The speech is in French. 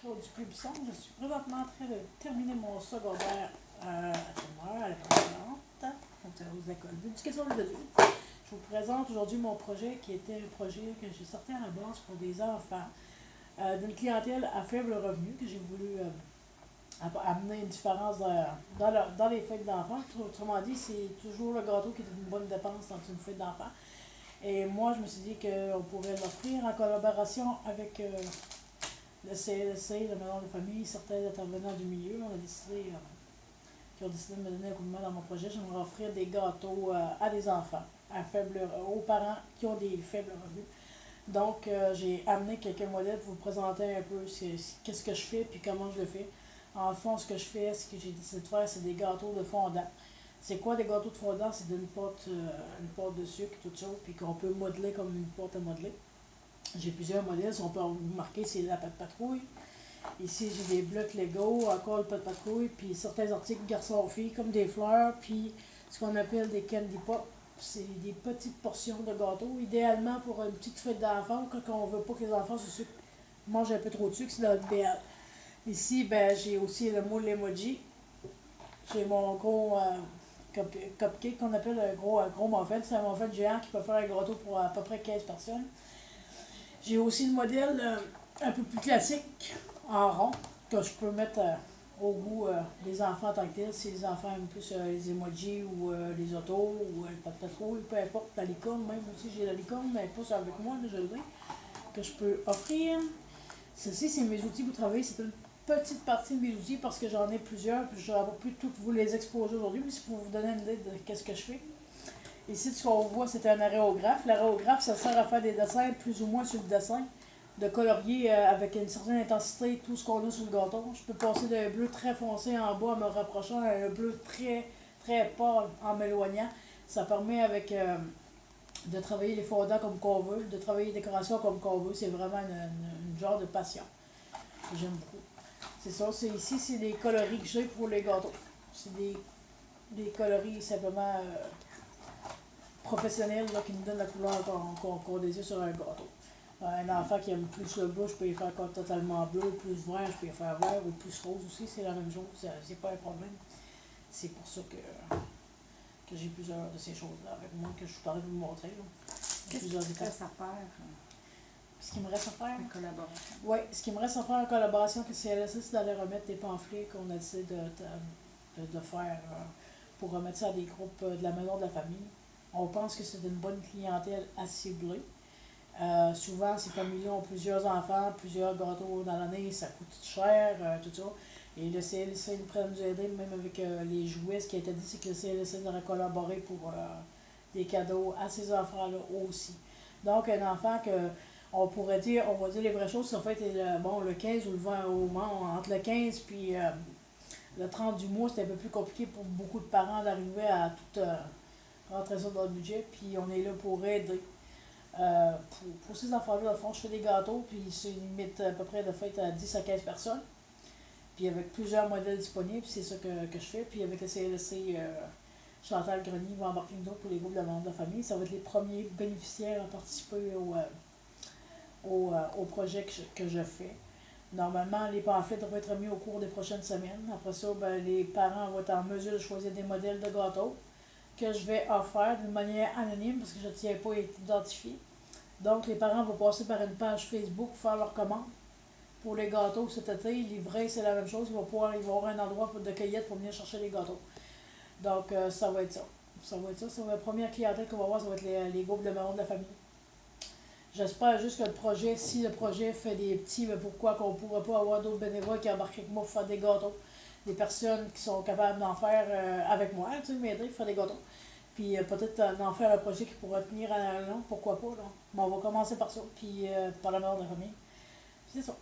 Claude Dupuis-Bisson. Je suis présentement en train de terminer mon secondaire chez moi, à l'école précédente, aux écoles d'éducation des adultes. Je vous présente aujourd'hui mon projet qui était un projet que j'ai sorti à la base pour des enfants d'une clientèle à faible revenu, que j'ai voulu amener une différence dans les fêtes d'enfants. Autrement dit, c'est toujours le gâteau qui est une bonne dépense dans une fête d'enfants. Et moi, je me suis dit qu'on pourrait l'offrir en collaboration avec le CLSC, la maison de famille, certains intervenants du milieu. On a décidé, qui ont décidé de me donner un coup de main dans mon projet. J'aimerais offrir des gâteaux à des enfants, aux parents qui ont des faibles revenus. Donc, j'ai amené quelques modèles pour vous présenter un peu qu'est-ce que je fais puis comment je le fais. En fond, ce que je fais, ce que j'ai décidé de faire, c'est des gâteaux de fondant. C'est quoi des gâteaux de fondant? C'est une pâte de sucre, tout ça, puis qu'on peut modeler comme une pâte à modeler. J'ai plusieurs modèles, si on peut remarquer, c'est la pâte patrouille. Ici, j'ai des blocs Lego, encore le pâte patrouille, puis certains articles garçons-filles, comme des fleurs, puis ce qu'on appelle des candy pop. C'est des petites portions de gâteau, idéalement pour une petite fête d'enfants, quand on veut pas que les enfants mangent un peu trop de sucre, c'est dans le BL. Ici, ben, j'ai aussi le moule emoji. J'ai mon gros cupcake qu'on appelle un gros muffin. C'est un muffin géant qui peut faire un gâteau pour à peu près 15 personnes. J'ai aussi le modèle un peu plus classique, en rond, que je peux mettre au goût des enfants en tant que tel. Si les enfants aiment plus les emojis ou les autos ou le pâte patrouille, peu importe, la licorne, même aussi j'ai la licorne, mais pas avec moi, là, je l'ai, que je peux offrir. Ceci, c'est mes outils pour travailler. C'est une petite partie de mes outils parce que j'en ai plusieurs, puis je n'aurai pas pu toutes vous les exposer aujourd'hui, mais c'est pour vous donner une idée de qu'est-ce que je fais. Ici, ce qu'on voit, c'est un aréographe. L'aréographe, ça sert à faire des dessins plus ou moins sur le dessin, de colorier avec une certaine intensité tout ce qu'on a sur le gâteau. Je peux passer d'un bleu très foncé en bas en me rapprochant à un bleu très, très pâle en m'éloignant. Ça permet de travailler les fondants comme qu'on veut, de travailler les décorations comme qu'on veut. C'est vraiment une genre de passion que j'aime beaucoup. C'est ça, ici, c'est des coloris que j'ai pour les gâteaux. C'est des coloris simplement professionnels là, qui nous donnent la couleur qu'on désire sur un gâteau. Un enfant qui aime plus le bleu, je peux y faire totalement bleu, plus vert, je peux y faire vert, ou plus rose aussi, c'est la même chose, c'est pas un problème. C'est pour ça que j'ai plusieurs de ces choses-là avec moi, que je suis en train de vous montrer. Qu'est-ce qui te reste à faire Ce qui me reste à faire? en collaboration? Oui, ce qui me reste à faire en collaboration avec le CLSC, c'est d'aller remettre des pamphlets qu'on essaie de faire pour remettre ça à des groupes de la maison de la famille. On pense que c'est une bonne clientèle à cibler. Souvent, ces familles-là ont plusieurs enfants, plusieurs gâteaux dans l'année, ça coûte cher, tout ça. Et le CLSC nous prend nous aider, même avec les jouets. Ce qui a été dit, c'est que le CLSC aurait collaboré pour des cadeaux à ces enfants-là aussi. Donc, un enfant que on pourrait dire, on va dire les vraies choses, ça fait le 15 ou le 20 au moment, entre le 15 puis le 30 du mois, c'était un peu plus compliqué pour beaucoup de parents d'arriver à tout rentrer ça dans le budget, puis on est là pour aider. Pour ces enfants-là, dans le fond, je fais des gâteaux, puis c'est une limite à peu près de fête à 10 à 15 personnes. Puis avec plusieurs modèles disponibles, c'est ça que je fais. Puis avec le CLSC, Chantal Grenier va embarquer une autre pour les groupes de membres de la famille. Ça va être les premiers bénéficiaires à participer au projet que je fais. Normalement, les pamphlets devraient être mis au cours des prochaines semaines. Après ça, ben, les parents vont être en mesure de choisir des modèles de gâteaux que je vais offrir d'une manière anonyme parce que je ne tiens pas à être identifié. Donc, les parents vont passer par une page Facebook pour faire leur commande. Pour les gâteaux cet été, livrés, c'est la même chose. Ils vont avoir un endroit de cueillette pour venir chercher les gâteaux. Donc, ça va être ça. Ça va être ça. Ça va être la première clientèle qu'on va voir, ça va être les groupes de membres de la famille. J'espère juste que si le projet fait des petits, mais pourquoi qu'on ne pourrait pas avoir d'autres bénévoles qui embarquent avec moi pour faire des gâteaux. Des personnes qui sont capables d'en faire avec moi, tu sais, m'aider pour faire des gâteaux. Puis peut-être d'en faire un projet qui pourra tenir à long, pourquoi pas, là. Mais on va commencer par ça, puis par la mort de la famille. C'est ça.